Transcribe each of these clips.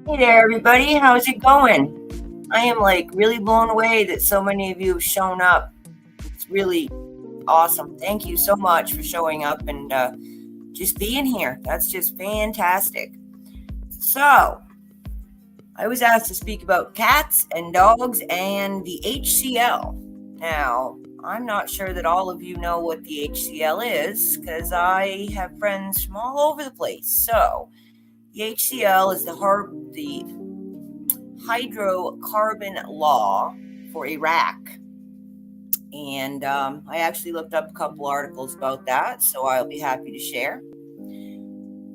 Hey there, everybody. How's it going? I am really blown away that so many of you have shown up. It's really awesome. Thank you so much for showing up and just being here. That's just fantastic. So, I was asked to speak about cats and dogs and the HCL. Now, I'm not sure that all of you know what the HCL is because I have friends from all over the place. So, the HCL is the hydrocarbon law for Iraq. And I actually looked up a couple articles about that, so I'll be happy to share.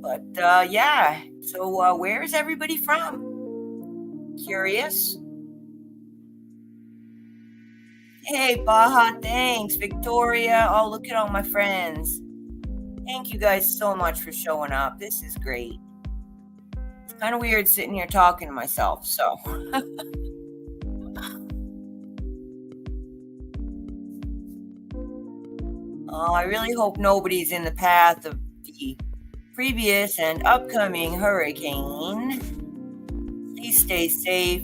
But yeah, so where's everybody from? Curious? Hey, Baja, thanks. Victoria, oh, look at all my friends. Thank you guys so much for showing up. This is great. It's kind of weird sitting here talking to myself, so. I really hope nobody's in the path of the previous and upcoming hurricane. Please stay safe.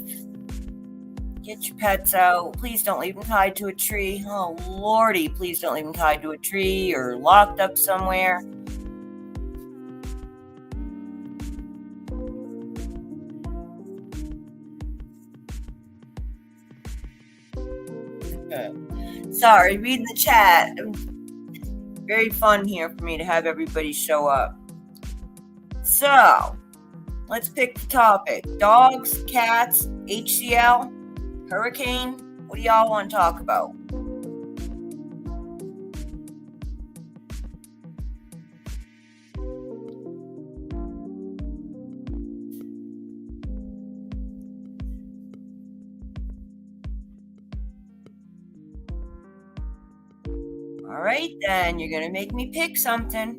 Get your pets out. Please don't leave them tied to a tree. Oh, Lordy, please don't leave them tied to a tree or locked up somewhere. Sorry, reading the chat. Very fun here for me to have everybody show up. So, let's pick the topic. Dogs, cats, HCL, hurricane. What do y'all want to talk about? All right, then, you're going to make me pick something.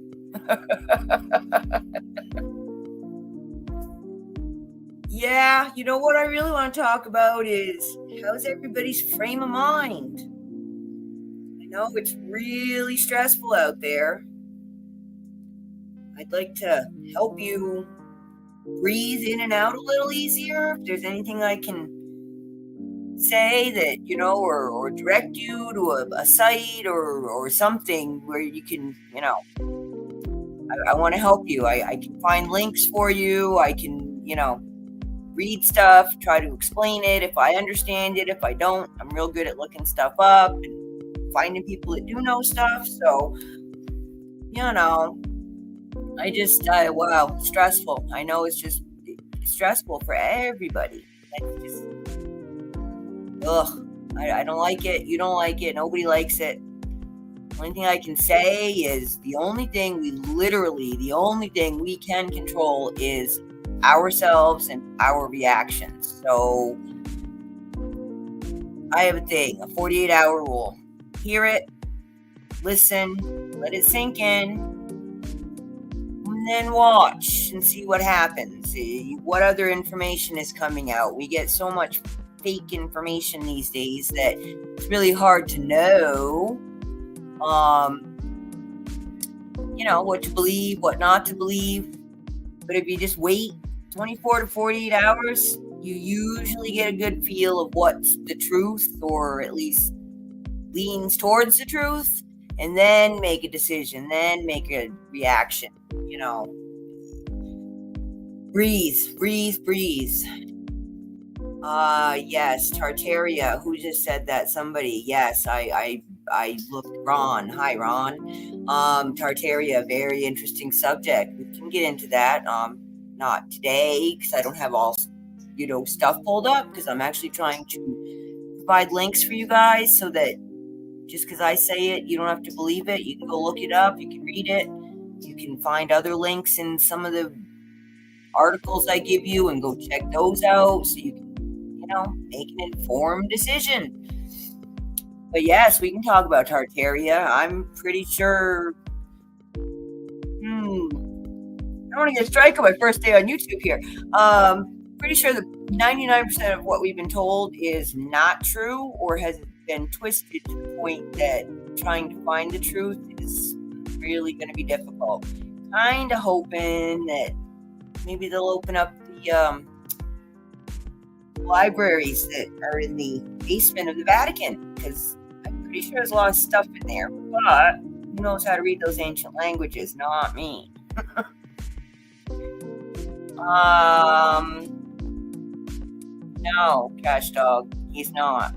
Yeah, you know what I really want to talk about is how's everybody's frame of mind? I know it's really stressful out there. I'd like to help you breathe in and out a little easier. If there's anything I can say that, or direct you to a site or something where you can, I want to help you. I can find links for you. I can, read stuff, try to explain it if I understand it. If I don't, I'm real good at looking stuff up and finding people that do know stuff. So, wow, stressful. I know it's just stressful for everybody. I don't like it. You don't like it. Nobody likes it. The only thing I can say is the only thing we can control is ourselves and our reactions. So I have a 48-hour rule. Hear it, listen, let it sink in, and then watch and see what happens. See what other information is coming out. We get so much fake information these days that it's really hard to know what to believe, what not to believe. But if you just wait 24 to 48 hours, you usually get a good feel of what's the truth, or at least leans towards the truth, and then make a decision, then make a reaction. Breathe. Yes, Tartaria. Who just said that? Somebody. Yes, I looked. Ron. Hi, Ron. Tartaria, very interesting subject. We can get into that. Not today because I don't have all, stuff pulled up, because I'm actually trying to provide links for you guys so that just because I say it, you don't have to believe it. You can go look it up. You can read it. You can find other links in some of the articles I give you and go check those out so you can, make an informed decision. But yes, we can talk about Tartaria. I'm pretty sure. I don't want to get a strike on my first day on YouTube here. Pretty sure that 99% of what we've been told is not true or has been twisted to the point that trying to find the truth is really going to be difficult. Kind of hoping that maybe they'll open up the libraries that are in the basement of the Vatican, because I'm pretty sure there's a lot of stuff in there, but who knows how to read those ancient languages? Not me. No, Cash Dog, he's not.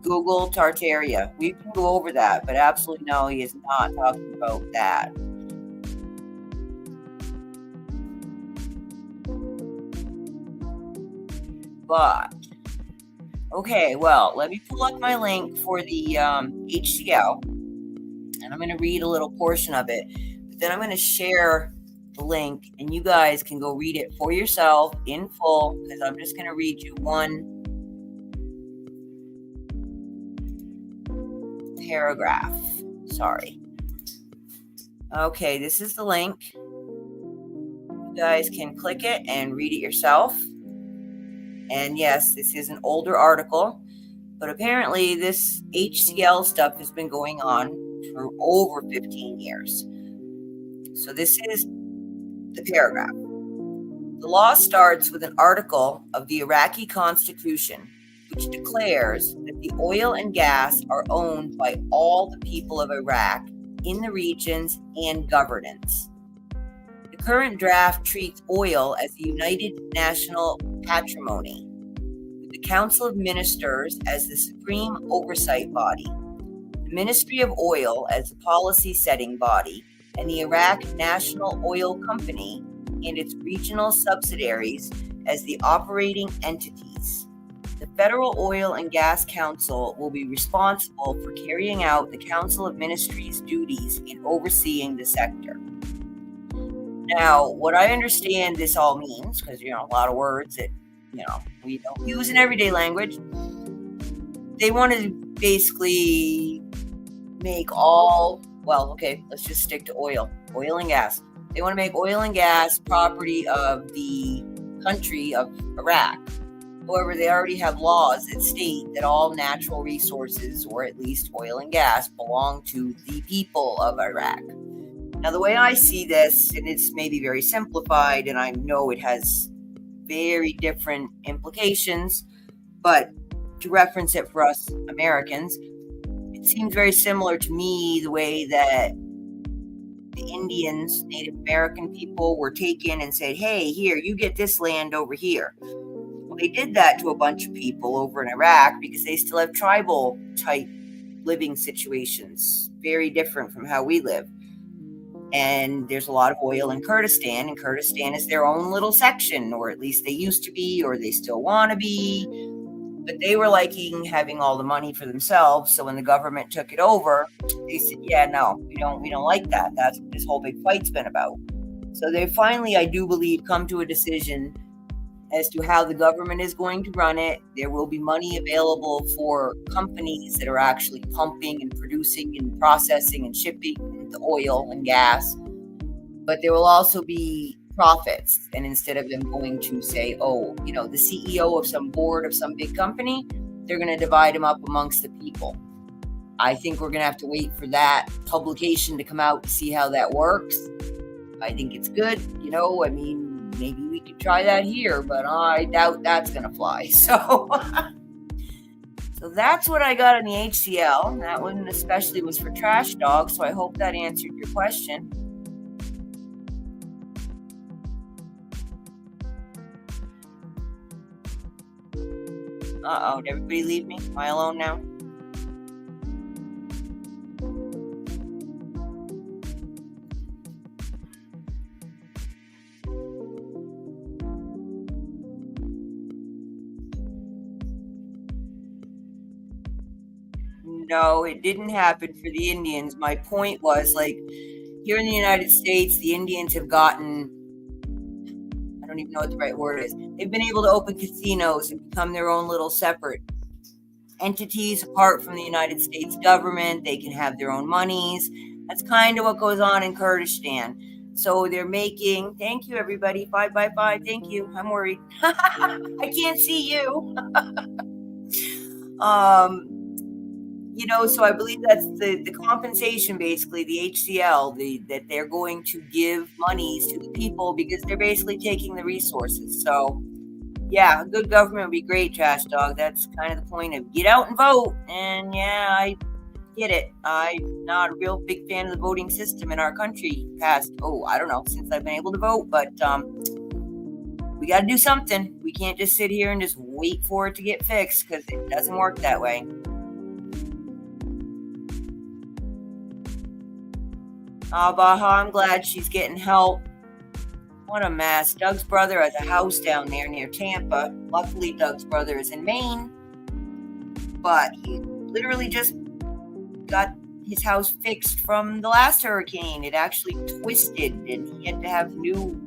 Google Tartaria. We can go over that, but absolutely no, he is not talking about that. But, okay, well, let me pull up my link for the HCL, and I'm going to read a little portion of it, but then I'm going to share the link, and you guys can go read it for yourself in full, because I'm just going to read you one paragraph. Sorry. Okay, this is the link. You guys can click it and read it yourself. And yes, this is an older article, but apparently this HCL stuff has been going on for over 15 years. So this is the paragraph. The law starts with an article of the Iraqi Constitution, which declares that the oil and gas are owned by all the people of Iraq in the regions and governance. The current draft treats oil as a united national patrimony, with the Council of Ministers as the supreme oversight body, the Ministry of Oil as the policy-setting body, and the Iraq National Oil Company and its regional subsidiaries as the operating entities. The Federal Oil and Gas Council will be responsible for carrying out the Council of Ministries' duties in overseeing the sector. Now, what I understand this all means, because, a lot of words that, we don't use in everyday language, they want to basically make let's just stick to oil and gas. They want to make oil and gas property of the country of Iraq. However, they already have laws that state that all natural resources, or at least oil and gas, belong to the people of Iraq. Now, the way I see this, and it's maybe very simplified, and I know it has very different implications, but to reference it for us Americans, it seems very similar to me the way that the Indians, Native American people, were taken and said, hey, here, you get this land over here. Well, they did that to a bunch of people over in Iraq because they still have tribal type living situations, very different from how we live. And there's a lot of oil in Kurdistan, and Kurdistan is their own little section, or at least they used to be, or they still want to be. But they were liking having all the money for themselves. So when the government took it over, they said, yeah, no, we don't like that. That's what this whole big fight's been about. So they finally, I do believe, come to a decision as to how the government is going to run it. There will be money available for companies that are actually pumping and producing and processing and shipping the oil and gas. But there will also be profits. And instead of them going to say, the CEO of some board of some big company, they're going to divide them up amongst the people. I think we're going to have to wait for that publication to come out to see how that works. I think it's good. Maybe we could try that here, but I doubt that's going to fly. So that's what I got on the HCL. That one especially was for Trash Dog, so I hope that answered your question. Did everybody leave me? Am I alone now? No, it didn't happen for the Indians. My point was, here in the United States, the Indians have gotten, I don't even know what the right word is. They've been able to open casinos and become their own little separate entities apart from the United States government. They can have their own monies. That's kind of what goes on in Kurdistan. So they're making, thank you everybody, 5x5, thank you. I'm worried. I can't see you. So I believe that's the compensation, basically, the HCL, that they're going to give monies to the people because they're basically taking the resources. So Yeah, good government would be great, Trash Dog. That's kind of the point of get out and vote. And yeah, I get it. I'm not a real big fan of the voting system in our country past, I don't know, since I've been able to vote, but we got to do something. We can't just sit here and just wait for it to get fixed, because it doesn't work that way. Baha, I'm glad she's getting help. What a mess. Doug's brother has a house down there near Tampa. Luckily, Doug's brother is in Maine, but he literally just got his house fixed from the last hurricane. It actually twisted, and he had to have new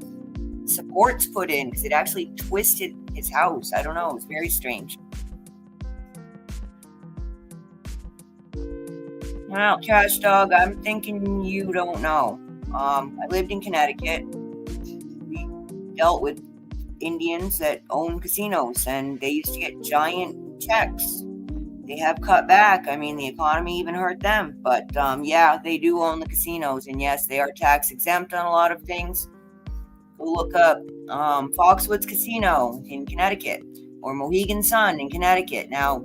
supports put in because it actually twisted his house. I don't know. It was very strange. Well, Trash Dog, I'm thinking you don't know. I lived in Connecticut. We dealt with Indians that own casinos, and they used to get giant checks. They have cut back. I mean, the economy even hurt them. But yeah, they do own the casinos, and yes, they are tax exempt on a lot of things. Go look up Foxwoods Casino in Connecticut, or Mohegan Sun in Connecticut. Now,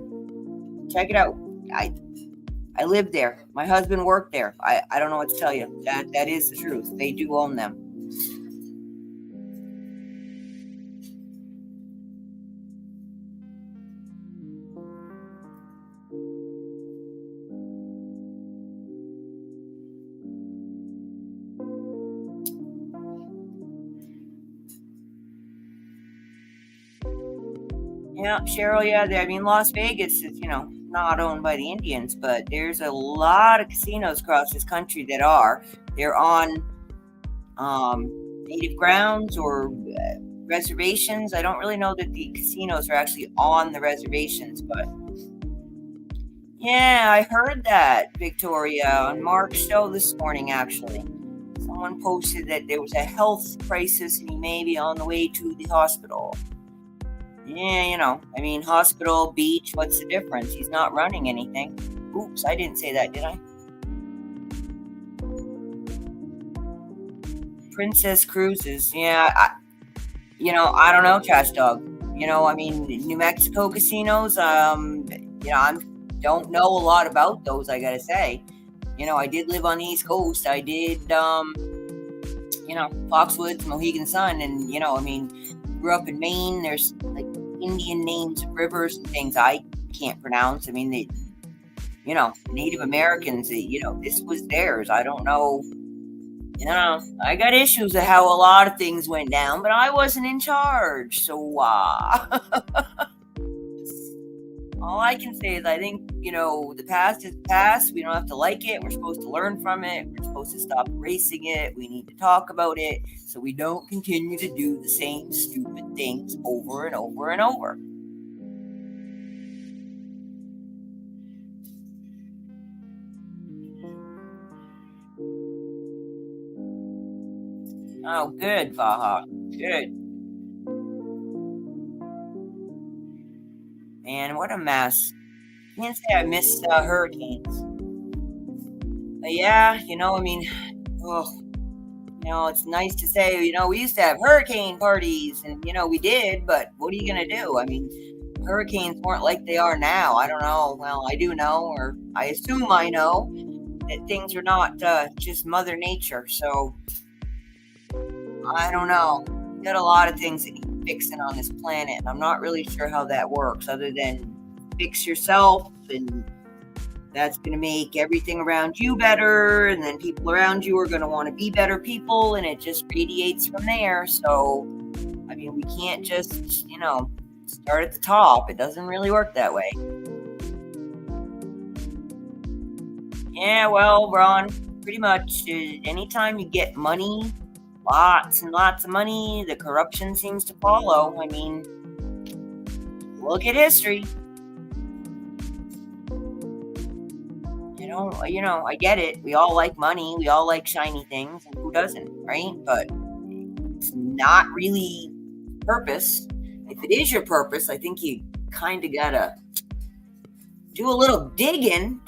check it out. I lived there. My husband worked there. I don't know what to tell you. That is the truth. They do own them. Yeah, Cheryl, yeah, I mean, Las Vegas is, not owned by the Indians, but there's a lot of casinos across this country that are. They're on native grounds or reservations. I don't really know that the casinos are actually on the reservations, but yeah, I heard that, Victoria, on Mark's show this morning, actually. Someone posted that there was a health crisis and he may be on the way to the hospital. Yeah, I mean, hospital, beach, what's the difference? He's not running anything. Oops, I didn't say that, did I? Princess Cruises, yeah, I don't know, Trash Dog. I mean, New Mexico casinos, I don't know a lot about those, I gotta say. I did live on the East Coast. I did, Foxwoods, Mohegan Sun, and, I mean, grew up in Maine. There's, like, Indian names of rivers and things I can't pronounce. I mean, Native Americans, this was theirs. I don't know. I got issues of how a lot of things went down, but I wasn't in charge. So, all I can say is I think, the past is the past. We don't have to like it. We're supposed to learn from it. We're supposed to stop erasing it. We need to talk about it so we don't continue to do the same stupid things over and over and over. Oh, good, Vaha. Good. Man, what a mess. Can't say I missed hurricanes. But yeah, I mean, it's nice to say, we used to have hurricane parties, and, we did, but what are you going to do? I mean, hurricanes weren't like they are now. I don't know. Well, I do know, or I assume I know, that things are not just Mother Nature. So, I don't know. We got a lot of things that need fixing on this planet, and I'm not really sure how that works, other than fix yourself, and that's going to make everything around you better, and then people around you are going to want to be better people, and it just radiates from there. So, I mean, we can't just, start at the top. It doesn't really work that way. Yeah, well, Ron, pretty much anytime you get money, lots and lots of money, the corruption seems to follow. I mean, look at history. I get it. We all like money. We all like shiny things. And who doesn't, right? But it's not really purpose. If it is your purpose, I think you kind of got to do a little digging.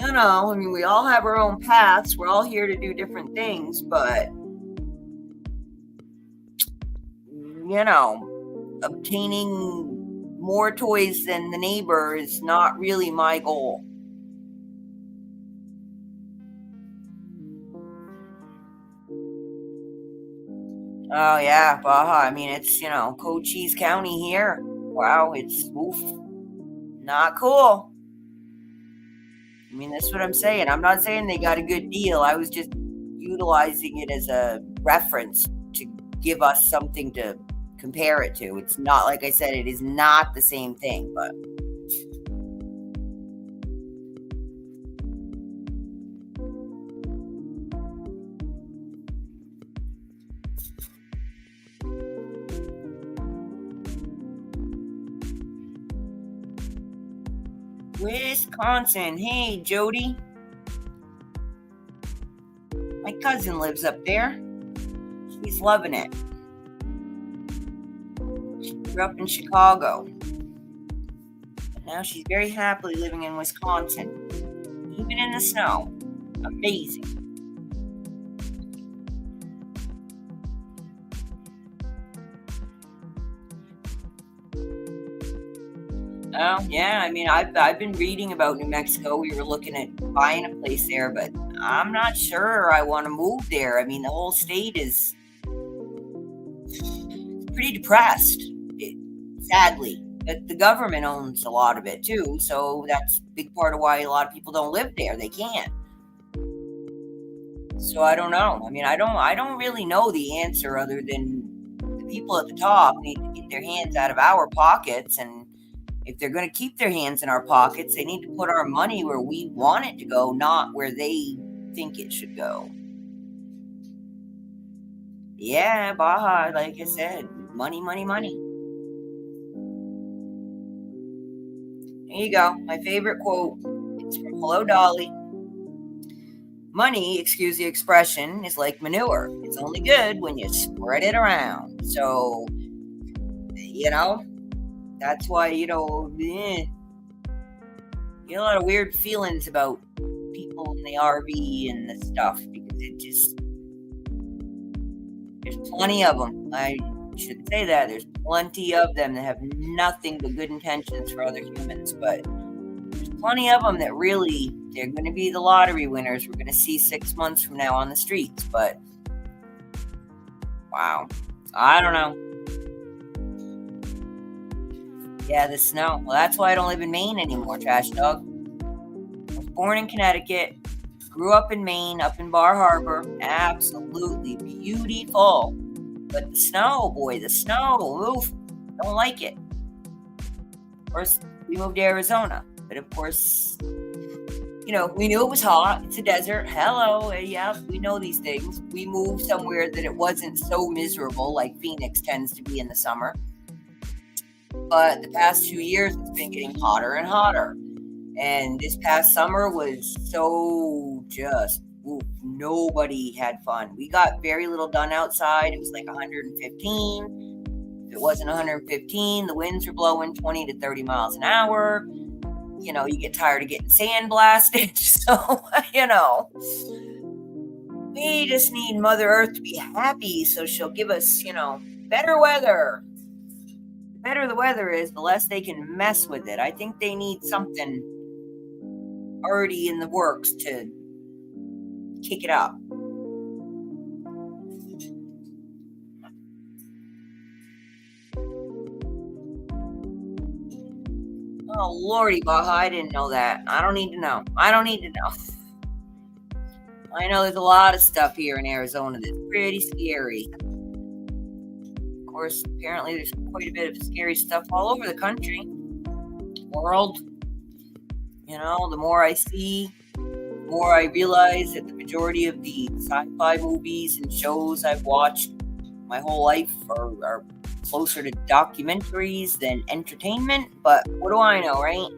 I mean, we all have our own paths. We're all here to do different things. But obtaining more toys than the neighbor is not really my goal. Oh yeah, Baja. I mean, it's Cochise County here. Wow, it's oof, not cool. I mean, that's what I'm saying. I'm not saying they got a good deal. I was just utilizing it as a reference to give us something to compare it to. It's not, like I said, it is not the same thing, but Wisconsin. Hey, Jody. My cousin lives up there. She's loving it. She grew up in Chicago. But now she's very happily living in Wisconsin. Even in the snow. Amazing. Oh, yeah. I mean, I've been reading about New Mexico. We were looking at buying a place there, but I'm not sure I want to move there. I mean, the whole state is pretty depressed, sadly. The government owns a lot of it too, so that's a big part of why a lot of people don't live there. They can't. So I don't know. I mean, I don't really know the answer other than the people at the top need to get their hands out of our pockets, and if they're going to keep their hands in our pockets, they need to put our money where we want it to go, not where they think it should go. Yeah, Baja, like I said, money, money, money. There you go. My favorite quote. It's from Hello Dolly. Money, excuse the expression, is like manure. It's only good when you spread it around. So, that's why, you get a lot of weird feelings about people in the RV and the stuff, because there's plenty of them. I should say that. There's plenty of them that have nothing but good intentions for other humans, but there's plenty of them that really, they're going to be the lottery winners we're going to see 6 months from now on the streets. But, wow. I don't know. Yeah, the snow. Well, that's why I don't live in Maine anymore, Trash Dog. I was born in Connecticut, grew up in Maine, up in Bar Harbor. Absolutely beautiful. But the snow, boy, the snow. Oof, don't like it. Of course, we moved to Arizona. But of course, we knew it was hot. It's a desert. Hello. Yeah, we know these things. We moved somewhere that it wasn't so miserable like Phoenix tends to be in the summer. But the past 2 years, it's been getting hotter and hotter. And this past summer was so just, nobody had fun. We got very little done outside. It was like 115. If it wasn't 115, the winds were blowing 20 to 30 miles an hour. You get tired of getting sandblasted. So, we just need Mother Earth to be happy so she'll give us, better weather. The better the weather is, the less they can mess with it. I think they need something already in the works to kick it up. Oh, Lordy, Baja, I didn't know that. I don't need to know. I know there's a lot of stuff here in Arizona that's pretty scary. Of course, apparently there's quite a bit of scary stuff all over the country, world. The more I see, the more I realize that the majority of the sci-fi movies and shows I've watched my whole life are closer to documentaries than entertainment. But what do I know, right?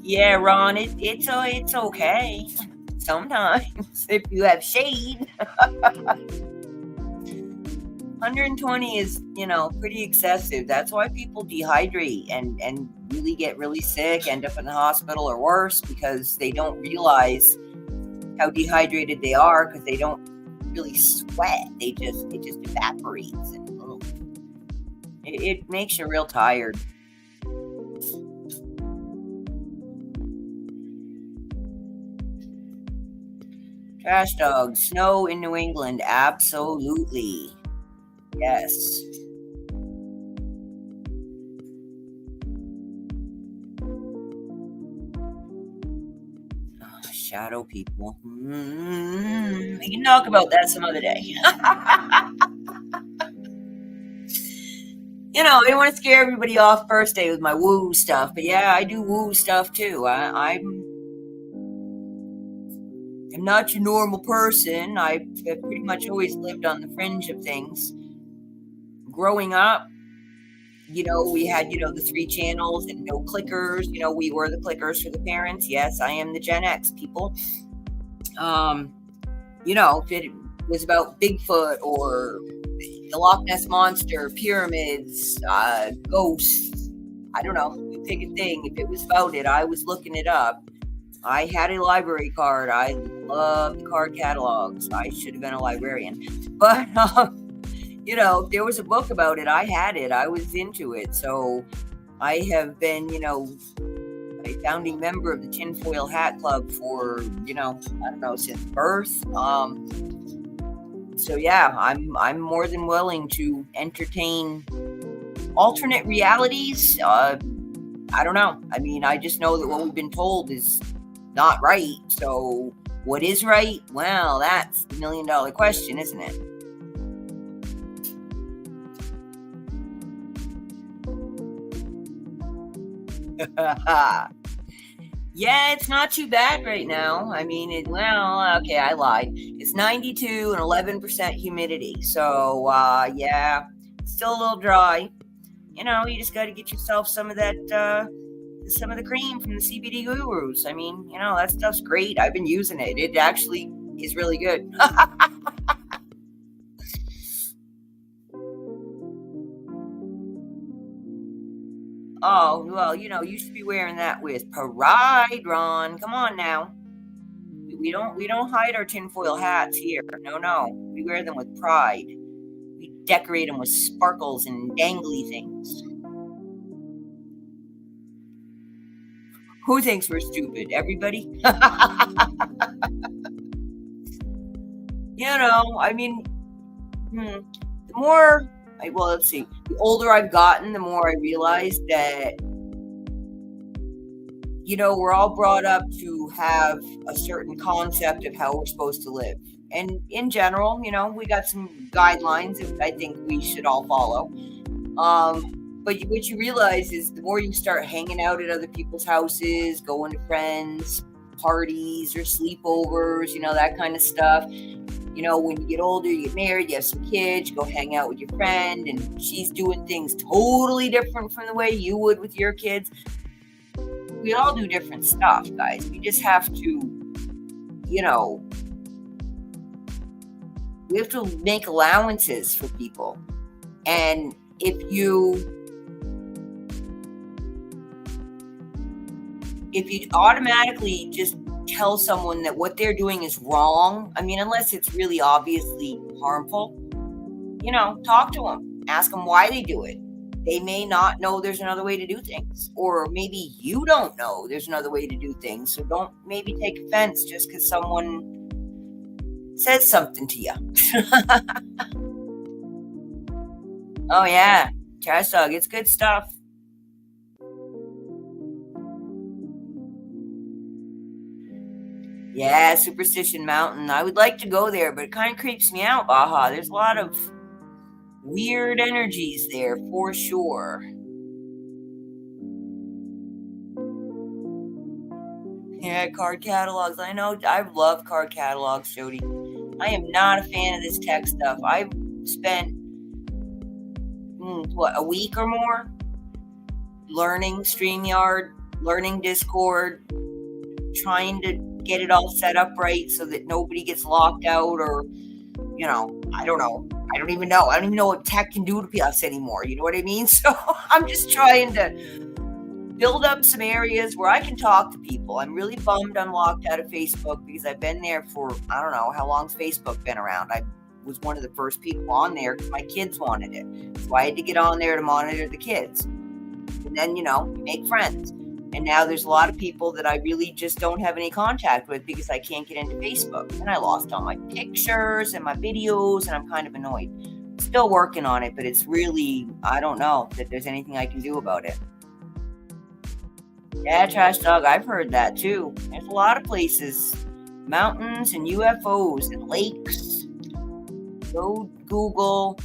Yeah, Ron, it's okay. Sometimes, if you have shade. 120 is, pretty excessive. That's why people dehydrate and really get really sick, end up in the hospital or worse, because they don't realize how dehydrated they are, because they don't really sweat. It just evaporates, and it makes you real tired. Trash dogs, snow in New England, absolutely. Yes. Shadow people. We can talk about that some other day. I didn't want to scare everybody off first day with my woo stuff, but yeah, I do woo stuff too. I'm not your normal person. I've pretty much always lived on the fringe of things. Growing up, we had, the 3 channels and no clickers. We were the clickers for the parents. Yes, I am the Gen X people. If it was about Bigfoot or the Loch Ness Monster, pyramids, ghosts, I don't know, you pick a thing. If it was about it, I was looking it up. I had a library card. I love the card catalogs. I should have been a librarian. But, if there was a book about it, I had it. I was into it. So I have been, a founding member of the Tinfoil Hat Club for, I don't know, since birth. So yeah, I'm more than willing to entertain alternate realities. I don't know. I mean, I just know that what we've been told is not right. So what is right? Well, that's the $1 million question, isn't it? Yeah, it's not too bad right now. I mean, okay, I lied. It's 92 and 11% humidity. So, yeah, it's still a little dry. You just got to get yourself some of that, some of the cream from the CBD gurus. I mean, that stuff's great. I've been using it. It actually is really good. Oh, well, you should be wearing that with pride, Ron. Come on now. We don't hide our tinfoil hats here. No. We wear them with pride. We decorate them with sparkles and dangly things. Who thinks we're stupid? Everybody? I mean, the more, let's see, the older I've gotten, the more I realize that, we're all brought up to have a certain concept of how we're supposed to live. And in general, we got some guidelines that I think we should all follow. But what you realize is the more you start hanging out at other people's houses, going to friends, parties or sleepovers, that kind of stuff. When you get older, you get married, you have some kids, you go hang out with your friend, and she's doing things totally different from the way you would with your kids. We all do different stuff, guys. We just have to, we have to make allowances for people. And if you automatically just tell someone that what they're doing is wrong, I mean, unless it's really obviously harmful, talk to them, ask them why they do it. They may not know there's another way to do things, or maybe you don't know there's another way to do things. So don't maybe take offense just because someone says something to you. Oh yeah, trash dog, it's good stuff. Yeah, Superstition Mountain. I would like to go there, but it kind of creeps me out, Baja. There's a lot of weird energies there, for sure. Yeah, card catalogs. I know. I love card catalogs, Jody. I am not a fan of this tech stuff. I've spent, a week or more learning StreamYard, learning Discord, trying to get it all set up right so that nobody gets locked out, or I don't know. I don't even know what tech can do to us anymore. You know what I mean? So I'm just trying to build up some areas where I can talk to people. I'm really bummed I'm locked out of Facebook because I've been there for, I don't know, how long's Facebook been around? I was one of the first people on there because my kids wanted it. So I had to get on there to monitor the kids. And then, you make friends. And now there's a lot of people that I really just don't have any contact with because I can't get into Facebook. And I lost all my pictures and my videos, and I'm kind of annoyed. Still working on it, but it's really, I don't know that there's anything I can do about it. Yeah, Trash Dog, I've heard that too. There's a lot of places. Mountains and UFOs and lakes. Go Google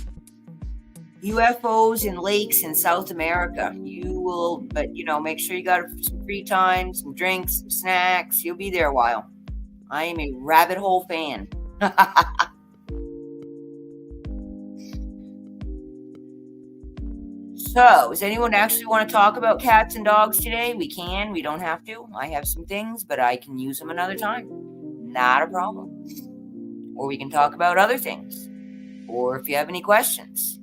UFOs in lakes in South America. You will, but make sure you got some free time, some drinks, some snacks. You'll be there a while. I am a rabbit hole fan. So, does anyone actually want to talk about cats and dogs today? We can. We don't have to. I have some things, but I can use them another time. Not a problem. Or we can talk about other things. Or if you have any questions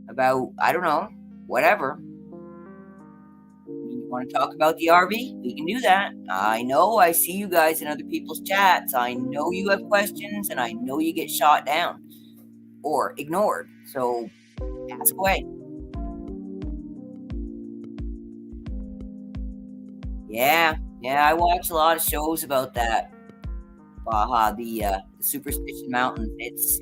about, I don't know, whatever. You want to talk about the RV? We can do that. I know I see you guys in other people's chats. I know you have questions, and I know you get shot down or ignored. So ask away. Yeah, I watch a lot of shows about that. Baja, the Superstition Mountains. It's.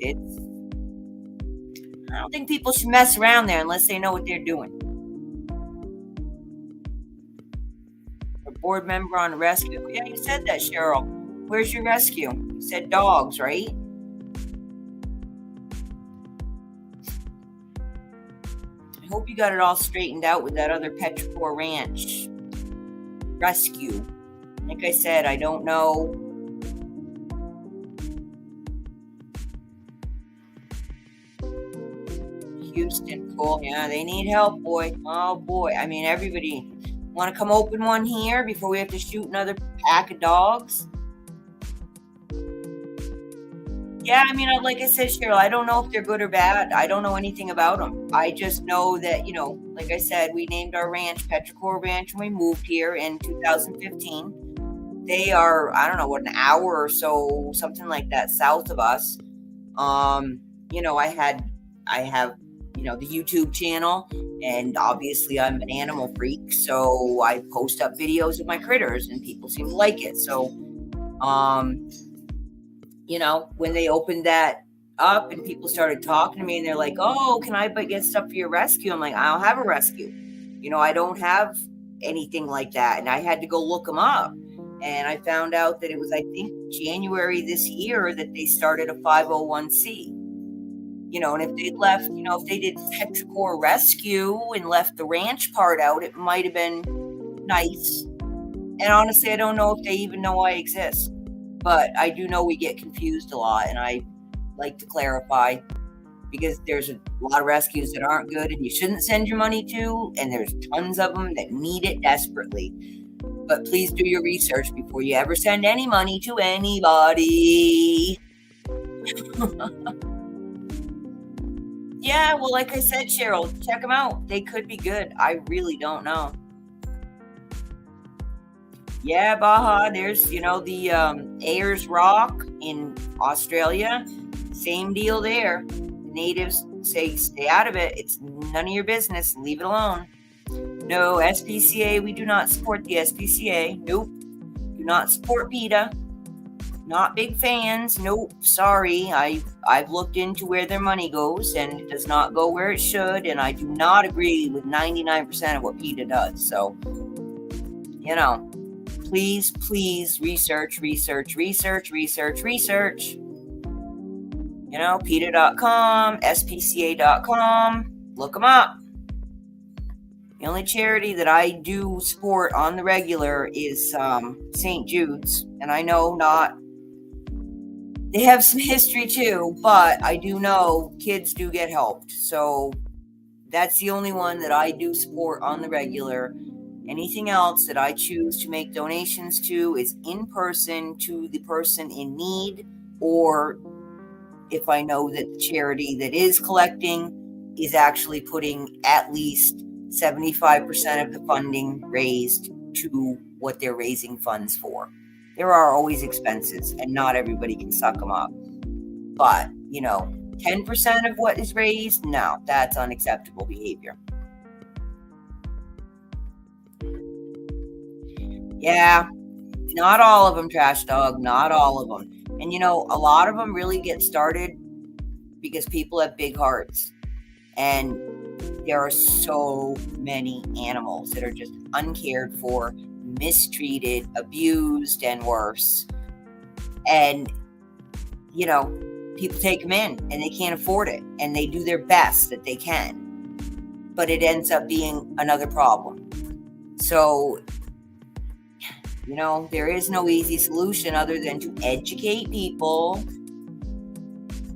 I don't think people should mess around there unless they know what they're doing. A board member on a rescue. Yeah, you said that, Cheryl. Where's your rescue? You said dogs, right? I hope you got it all straightened out with that other Petrichor Ranch rescue. Like I said, I don't know. Houston, cool. Yeah, they need help, boy. Oh, boy. I mean, everybody. Want to come open one here before we have to shoot another pack of dogs? Yeah, I mean, like I said, Cheryl, I don't know if they're good or bad. I don't know anything about them. I just know that, like I said, we named our ranch Petrichor Ranch when we moved here in 2015. They are, I don't know, an hour or so, something like that, south of us. I have, the YouTube channel, and obviously I'm an animal freak, so I post up videos of my critters, and people seem to like it. So, when they opened that up and people started talking to me and they're like, oh, can I get stuff for your rescue? I'm like, I don't have a rescue. I don't have anything like that. And I had to go look them up. And I found out that it was, I think, January this year that they started a 501c. And if they left, if they did Petrichor Rescue and left the ranch part out, it might have been nice. And honestly, I don't know if they even know I exist. But I do know we get confused a lot, and I like to clarify because there's a lot of rescues that aren't good and you shouldn't send your money to, and there's tons of them that need it desperately. But please do your research before you ever send any money to anybody. Yeah, well, like I said, Cheryl, check them out. They could be good. I really don't know. Yeah, Baja, there's, the Ayers Rock in Australia. Same deal there. The natives say, stay out of it. It's none of your business. Leave it alone. No, SPCA, we do not support the SPCA. Nope. Do not support PETA. Not big fans. Nope. Sorry. I've looked into where their money goes, and it does not go where it should, and I do not agree with 99% of what PETA does. So, please research. PETA.com, SPCA.com. Look them up. The only charity that I do support on the regular is St. Jude's. And I know they have some history too, but I do know kids do get helped. So that's the only one that I do support on the regular. Anything else that I choose to make donations to is in person to the person in need, or if I know that the charity that is collecting is actually putting at least 75% of the funding raised to what they're raising funds for. There are always expenses, and not everybody can suck them up. But, 10% of what is raised, no, that's unacceptable behavior. Yeah, not all of them, Trash Dog, not all of them. And, a lot of them really get started because people have big hearts. And there are so many animals that are just uncared for, mistreated, abused, and worse. And, people take them in and they can't afford it. And they do their best that they can. But it ends up being another problem. So, there is no easy solution other than to educate people.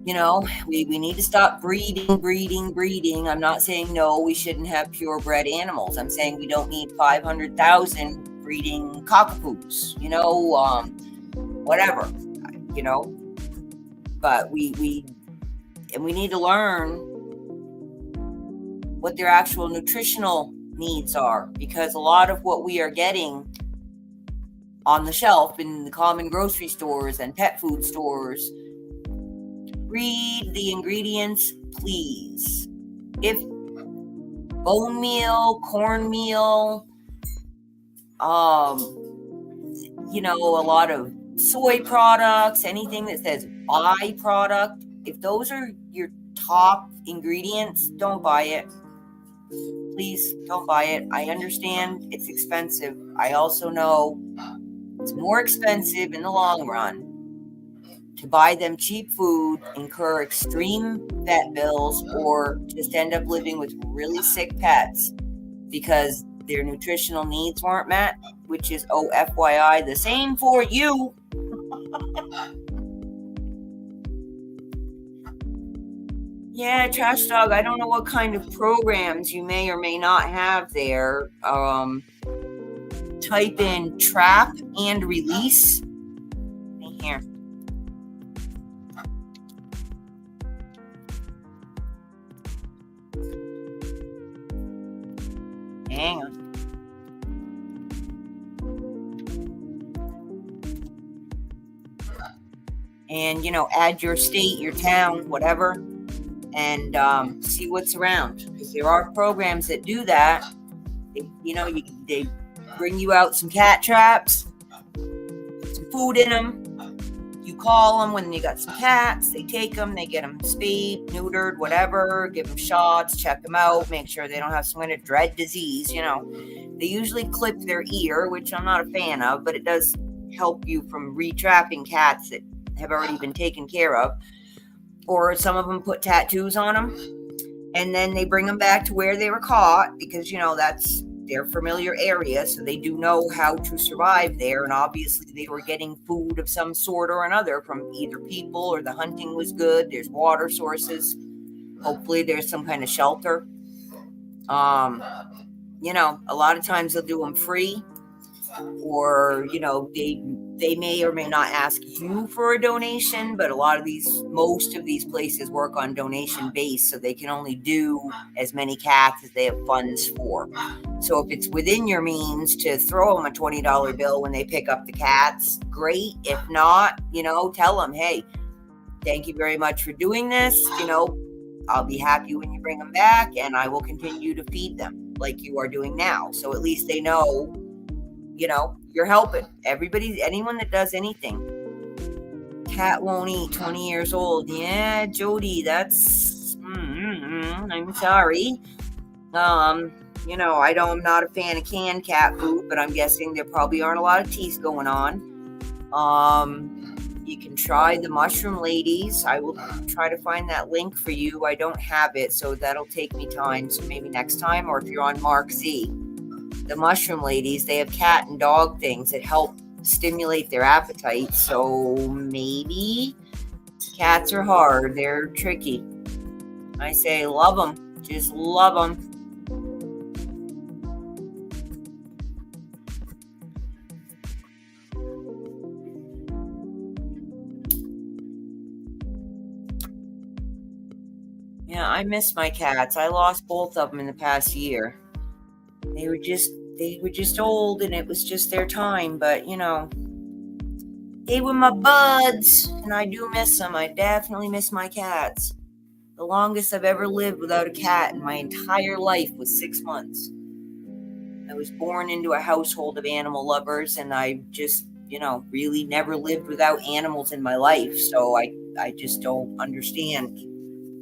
We need to stop breeding. I'm not saying no, we shouldn't have purebred animals. I'm saying we don't need 500,000 breeding cockapoos, whatever, But we need to learn what their actual nutritional needs are, because a lot of what we are getting on the shelf in the common grocery stores and pet food stores, read the ingredients, please. If bone meal, cornmeal, a lot of soy products, anything that says byproduct, if those are your top ingredients, don't buy it. Please don't buy it. I understand it's expensive. I also know it's more expensive in the long run to buy them cheap food, incur extreme vet bills, or just end up living with really sick pets because their nutritional needs weren't met, which is, FYI, the same for you. Yeah, Trash Dog, I don't know what kind of programs you may or may not have there. Type in trap and release. Here. Hang on. And, add your state, your town, whatever, and see what's around. Because there are programs that do that. They bring you out some cat traps, put some food in them. You call them when you got some cats. They take them, they get them spayed, neutered, whatever, give them shots, check them out, make sure they don't have some kind of dread disease. They usually clip their ear, which I'm not a fan of, but it does help you from retrapping cats that have already been taken care of. Or some of them put tattoos on them, and then they bring them back to where they were caught, because that's their familiar area, so they do know how to survive there. And obviously they were getting food of some sort or another from either people, or the hunting was good, there's water sources, hopefully there's some kind of shelter. A lot of times they'll do them free, or they may or may not ask you for a donation, but most of these places work on donation base, so they can only do as many cats as they have funds for. So if it's within your means to throw them a $20 bill when they pick up the cats, great. If not, tell them, hey, thank you very much for doing this. I'll be happy when you bring them back, and I will continue to feed them like you are doing now. So at least they know, you're helping. Anyone that does anything. Cat won't eat, 20 years old. Yeah, Jody, that's, I'm sorry. I'm not a fan of canned cat food, but I'm guessing there probably aren't a lot of teeth going on. You can try the mushroom ladies. I will try to find that link for you. I don't have it, so that'll take me time. So maybe next time, or if you're on Mark Z, the mushroom ladies, they have cat and dog things that help stimulate their appetite. So maybe. Cats are hard. They're tricky. I say love them. Just love them. Yeah, I miss my cats. I lost both of them in the past year. They were just old, and it was just their time. But they were my buds, and I do miss them. I definitely miss my cats. The longest I've ever lived without a cat in my entire life was 6 months. I was born into a household of animal lovers, and I just, really never lived without animals in my life. So I just don't understand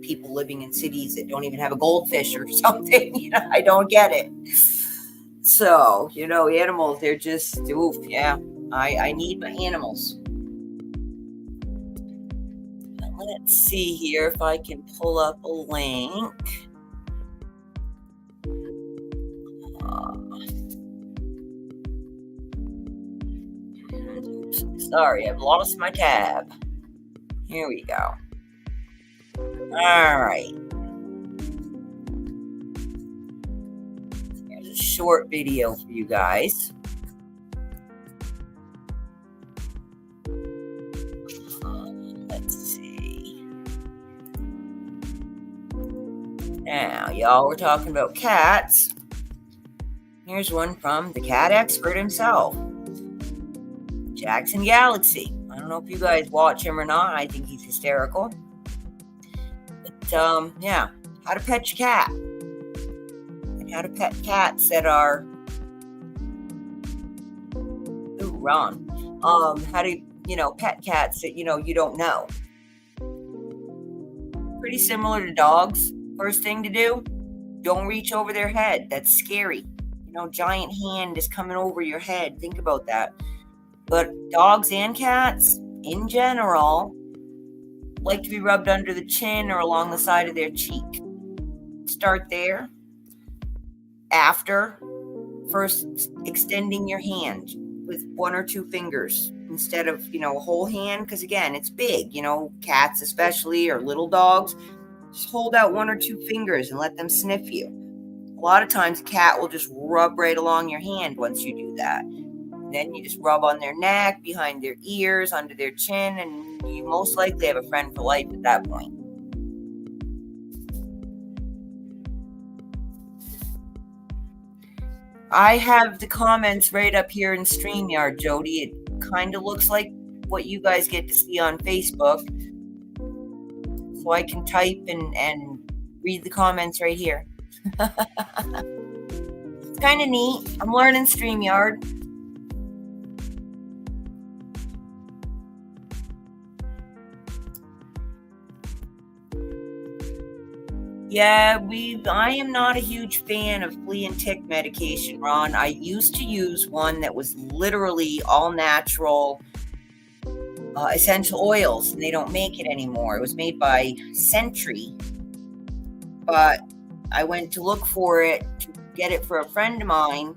people living in cities that don't even have a goldfish or something. I don't get it. So, animals, they're just, oof, yeah. I need my animals. Let's see here if I can pull up a link. Sorry, I've lost my tab. Here we go. All right. Here's a short video for you guys. Let's see. Now, y'all were talking about cats. Here's one from the cat expert himself, Jackson Galaxy. I don't know if you guys watch him or not. I think he's hysterical. But, yeah, how to pet your cat. And how to pet cats that are... Ooh, wrong. How to, pet cats that, you don't know. Pretty similar to dogs. First thing to do, don't reach over their head. That's scary. Giant hand is coming over your head. Think about that. But dogs and cats, in general, like to be rubbed under the chin or along the side of their cheek. Start there. After, first extending your hand with 1 or 2 fingers instead of, a whole hand. Because again, it's big, cats especially, or little dogs. Just hold out 1 or 2 fingers and let them sniff you. A lot of times a cat will just rub right along your hand once you do that. And then you just rub on their neck, behind their ears, under their chin, and you most likely have a friend for life at that point. I have the comments right up here in StreamYard, Jody. It kind of looks like what you guys get to see on Facebook. So I can type and read the comments right here. It's kind of neat. I'm learning StreamYard. Yeah, I am not a huge fan of flea and tick medication, Ron. I used to use one that was literally all natural essential oils, and they don't make it anymore. It was made by Sentry, but I went to look for it to get it for a friend of mine,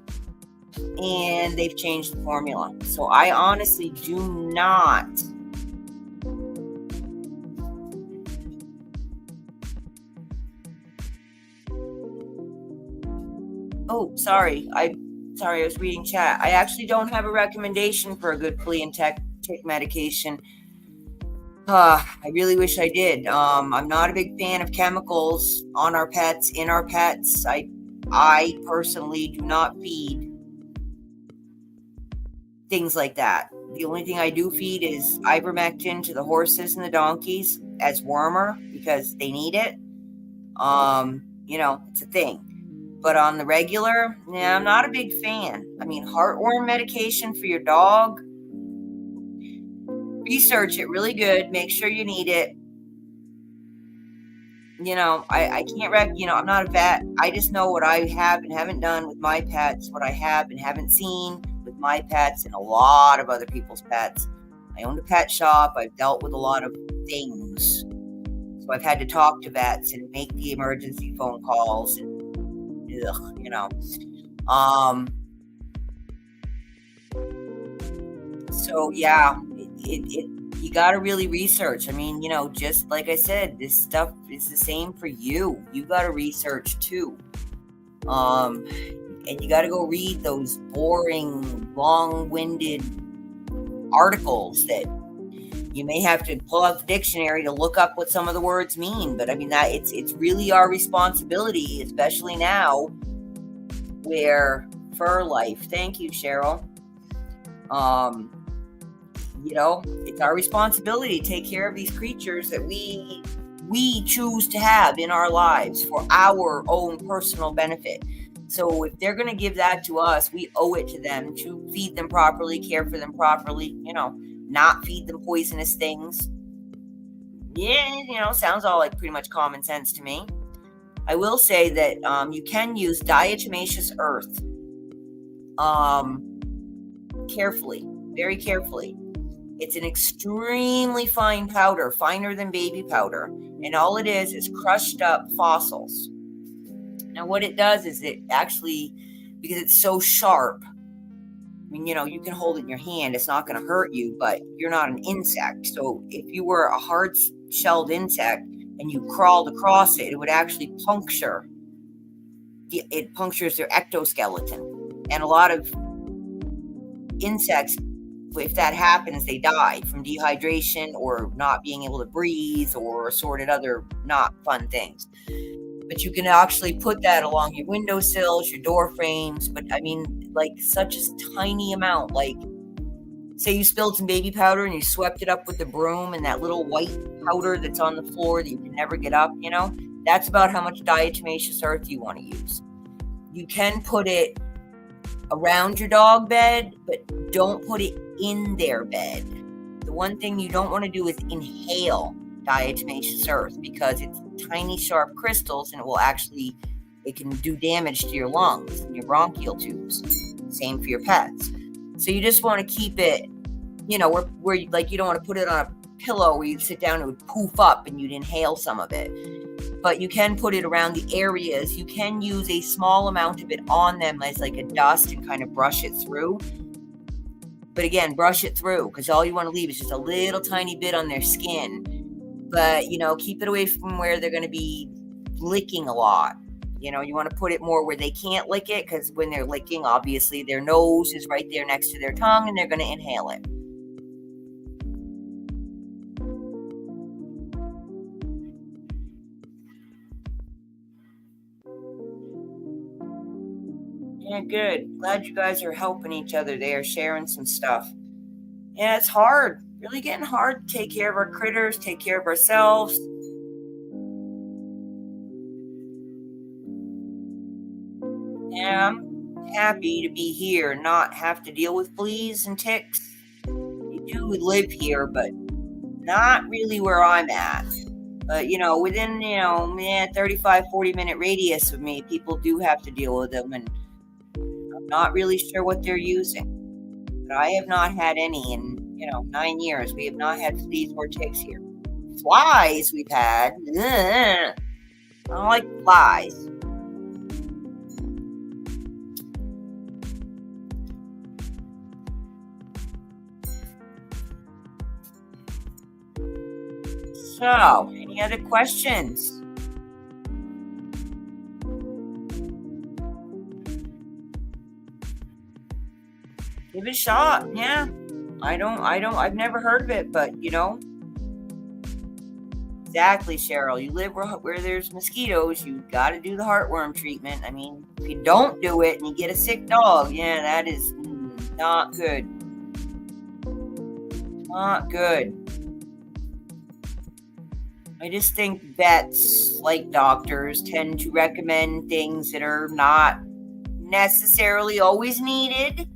and they've changed the formula. So I honestly do not. Oh, sorry. I was reading chat. I actually don't have a recommendation for a good flea and tick medication. I really wish I did. I'm not a big fan of chemicals on our pets, in our pets. I personally do not feed things like that. The only thing I do feed is ivermectin to the horses and the donkeys as wormer because they need it. It's a thing. But on the regular, yeah, I'm not a big fan. I mean, heartworm medication for your dog, research it really good. Make sure you need it. I can't I'm not a vet. I just know what I have and haven't done with my pets, what I have and haven't seen with my pets and a lot of other people's pets. I own a pet shop. I've dealt with a lot of things. So I've had to talk to vets and make the emergency phone calls and so yeah, you got to really research. I mean, just like I said, this stuff is the same for you. You got to research too. And you got to go read those boring, long-winded articles that you may have to pull out the dictionary to look up what some of the words mean. But I mean, that it's really our responsibility, especially now where fur life. Thank you, Cheryl. It's our responsibility to take care of these creatures that we choose to have in our lives for our own personal benefit. So if they're going to give that to us, we owe it to them to feed them properly, care for them properly, not feed them poisonous things. Yeah, sounds all like pretty much common sense to me. I will say that you can use Diatomatious Earth carefully, very carefully. It's an extremely fine powder, finer than baby powder, and all it is crushed up fossils. Now, what it does is it actually, because it's so sharp, you can hold it in your hand, it's not going to hurt you, but you're not an insect. So if you were a hard-shelled insect and you crawled across it, it would actually puncture. It punctures their ectoskeleton. And a lot of insects, if that happens, they die from dehydration or not being able to breathe or assorted other not fun things. But you can actually put that along your windowsills, your door frames. But such a tiny amount. Like, say you spilled some baby powder and you swept it up with the broom, and that little white powder that's on the floor that you can never get up, that's about how much Diatomaceous Earth you want to use. You can put it around your dog bed, but don't put it in their bed. The one thing you don't want to do is inhale Diatomaceous Earth, because it's tiny sharp crystals, and it can do damage to your lungs and your bronchial tubes. Same for your pets. So you just want to keep it, where you don't want to put it on a pillow where you sit down and it would poof up and you'd inhale some of it. But you can put it around the areas. You can use a small amount of it on them as like a dust and kind of brush it through. But again, brush it through, because all you want to leave is just a little tiny bit on their skin. But, keep it away from where they're going to be licking a lot. You want to put it more where they can't lick it, because when they're licking, obviously their nose is right there next to their tongue and they're going to inhale it. Yeah, good. Glad you guys are helping each other there, sharing some stuff. Yeah, it's hard. Really getting hard to take care of our critters, take care of ourselves. Yeah, I'm happy to be here and not have to deal with fleas and ticks. You do live here, but not really where I'm at. But, within, 35, 40-minute radius of me, people do have to deal with them, and I'm not really sure what they're using. But I have not had any in, 9 years. We have not had fleas or ticks here. Flies we've had. Ugh. I don't like flies. So, any other questions? Give it a shot. Yeah. I've never heard of it, but exactly, Cheryl. You live where there's mosquitoes, you got to do the heartworm treatment. If you don't do it and you get a sick dog, yeah, that is not good. Not good. I just think vets, like doctors, tend to recommend things that are not necessarily always needed.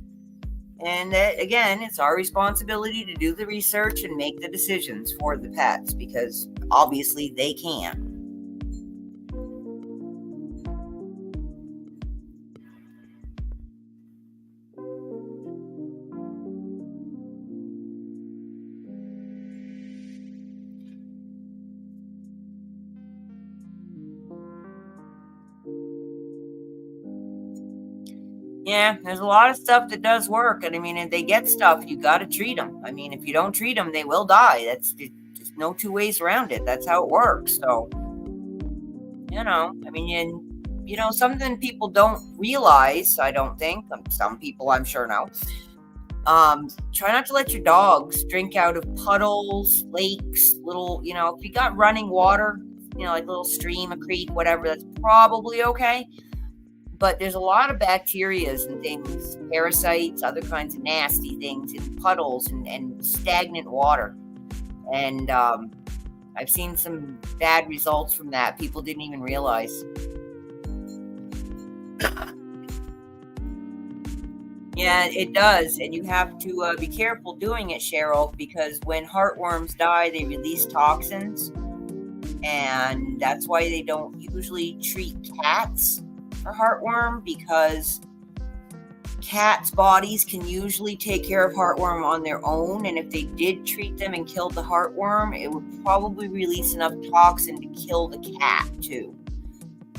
And that, again, it's our responsibility to do the research and make the decisions for the pets, because obviously they can. Yeah, there's a lot of stuff that does work. And if they get stuff, you got to treat them. If you don't treat them, they will die. That's just no two ways around it. That's how it works. So, something people don't realize, I don't think. Some people, I'm sure, know. Try not to let your dogs drink out of puddles, lakes, little, if you got running water, like a little stream, a creek, whatever, that's probably okay. But there's a lot of bacterias and things, parasites, other kinds of nasty things in puddles and stagnant water. And I've seen some bad results from that. People didn't even realize. Yeah, it does. And you have to be careful doing it, Cheryl, because when heartworms die, they release toxins. And that's why they don't usually treat cats for heartworm, because cats' bodies can usually take care of heartworm on their own. And if they did treat them and killed the heartworm, it would probably release enough toxin to kill the cat too.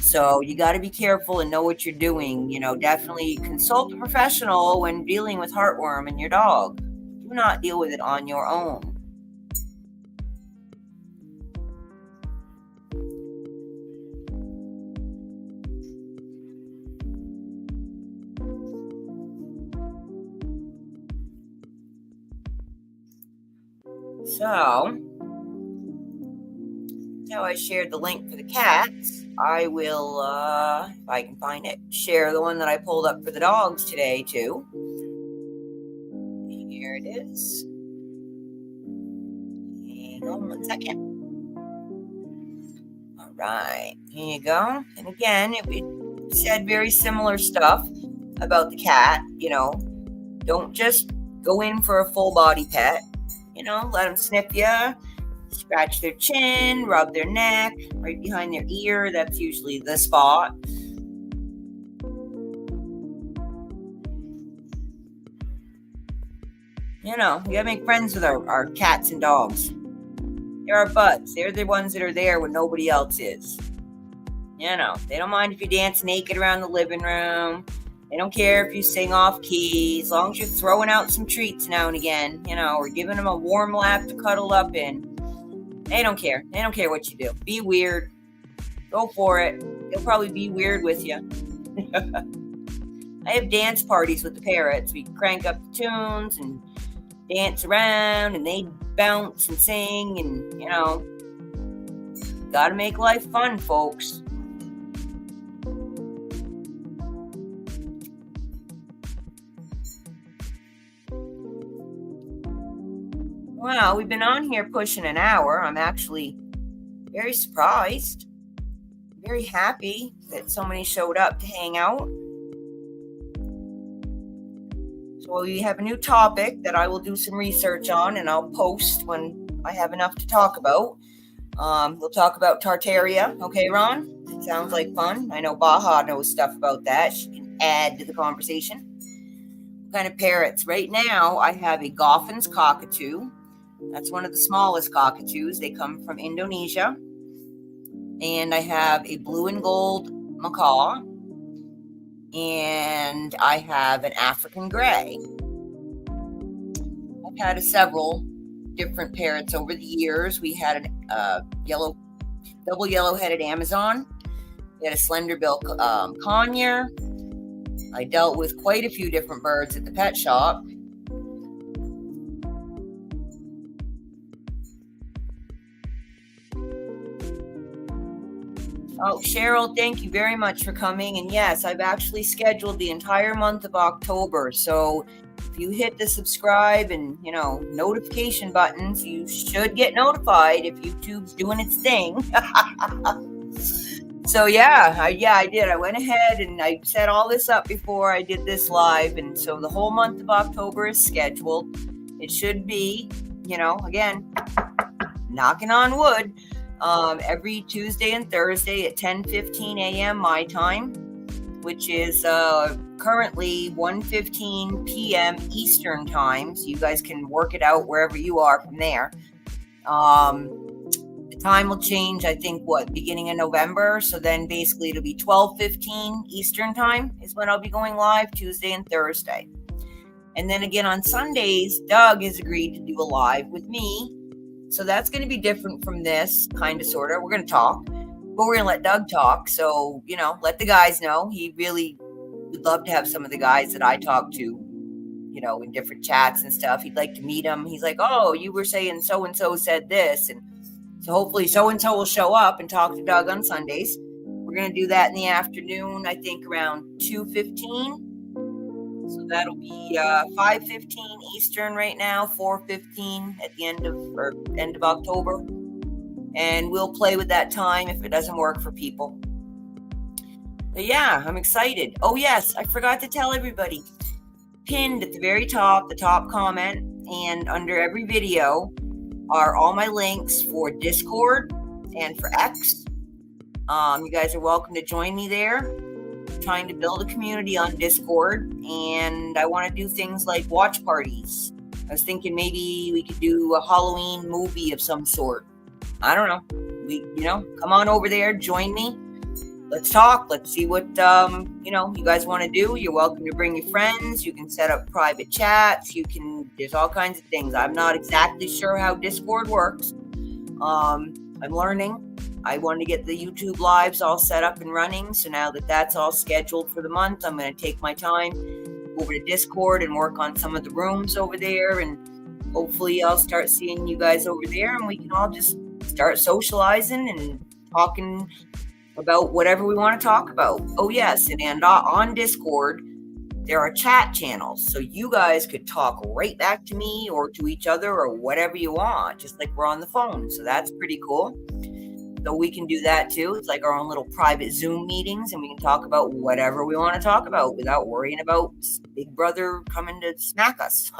So you got to be careful and know what you're doing. Definitely consult a professional when dealing with heartworm in your dog. Do not deal with it on your own. So, now I shared the link for the cats. I will, if I can find it, share the one that I pulled up for the dogs today too. Here it is. Hang on 1 second. All right, here you go. And again, it said very similar stuff about the cat. Don't just go in for a full body pet. Let them sniff you, scratch their chin, rub their neck, right behind their ear. That's usually the spot. We gotta make friends with our cats and dogs. They're our buds. They're the ones that are there when nobody else is. They don't mind if you dance naked around the living room. They don't care if you sing off key, as long as you're throwing out some treats now and again, or giving them a warm lap to cuddle up in. They don't care. They don't care what you do. Be weird. Go for it. They'll probably be weird with you. I have dance parties with the parrots. We crank up the tunes and dance around, and they bounce and sing, and, gotta make life fun, folks. Wow, we've been on here pushing an hour. I'm actually very surprised, very happy that so many showed up to hang out. So we have a new topic that I will do some research on, and I'll post when I have enough to talk about. We'll talk about Tartaria. Okay, Ron? It sounds like fun. I know Baja knows stuff about that. She can add to the conversation. What kind of parrots? Right now, I have a Goffin's cockatoo. That's one of the smallest cockatoos. They come from Indonesia. And I have a blue and gold macaw. And I have an African gray. I've had several different parrots over the years. We had a double yellow-headed Amazon. We had a slender-bill conure. I dealt with quite a few different birds at the pet shop. Oh, Cheryl, thank you very much for coming. And yes, I've actually scheduled the entire month of October. So if you hit the subscribe and, notification buttons, you should get notified if YouTube's doing its thing. So I did. I went ahead and I set all this up before I did this live. And so the whole month of October is scheduled. It should be, again, knocking on wood. Every Tuesday and Thursday at 10:15 a.m. my time, which is currently 1:15 p.m. Eastern time. So you guys can work it out wherever you are from there. The time will change, I think, beginning of November. So then basically it'll be 12:15 Eastern time is when I'll be going live, Tuesday and Thursday. And then again on Sundays, Doug has agreed to do a live with me. So that's going to be different from this, kind of, sort of. We're going to talk, but we're going to let Doug talk. So, let the guys know. He really would love to have some of the guys that I talk to, in different chats and stuff. He'd like to meet them. He's like, oh, you were saying so-and-so said this. And so hopefully so-and-so will show up and talk to Doug on Sundays. We're going to do that in the afternoon, I think around 2:15. So that'll be 5:15 Eastern right now, 4:15 at the end of October. And we'll play with that time if it doesn't work for people. But yeah, I'm excited. Oh yes, I forgot to tell everybody. Pinned at the very top, the top comment, and under every video are all my links for Discord and for X. You guys are welcome to join me there. I'm trying to build a community on Discord, and I want to do things like watch parties. I was thinking maybe we could do a Halloween movie of some sort. I don't know. Come on over there, join me. Let's talk. Let's see what, you guys want to do. You're welcome to bring your friends. You can set up private chats. There's all kinds of things. I'm not exactly sure how Discord works. I'm learning. I want to get the YouTube lives all set up and running. So now that that's all scheduled for the month, I'm going to take my time over to Discord and work on some of the rooms over there. And hopefully I'll start seeing you guys over there, and we can all just start socializing and talking about whatever we want to talk about. Oh yes, and on Discord there are chat channels, so you guys could talk right back to me or to each other or whatever you want, just like we're on the phone. So that's pretty cool. So we can do that too. It's like our own little private Zoom meetings, and we can talk about whatever we want to talk about without worrying about Big Brother coming to smack us.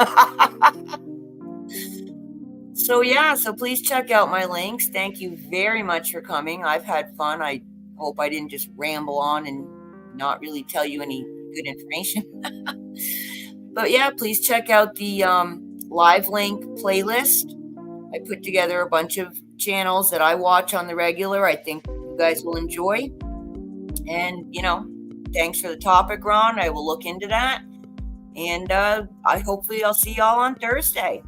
So yeah, so please check out my links. Thank you very much for coming. I've had fun. I hope I didn't just ramble on and not really tell you any good information. But yeah, please check out the live link playlist. I put together a bunch of channels that I watch on the regular. I think you guys will enjoy. And, thanks for the topic, Ron. I will look into that. And hopefully I'll see y'all on Thursday.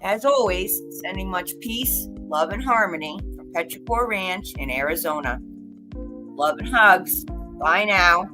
As always, sending much peace, love, and harmony from Petrichor Ranch in Arizona. Love and hugs. Bye now.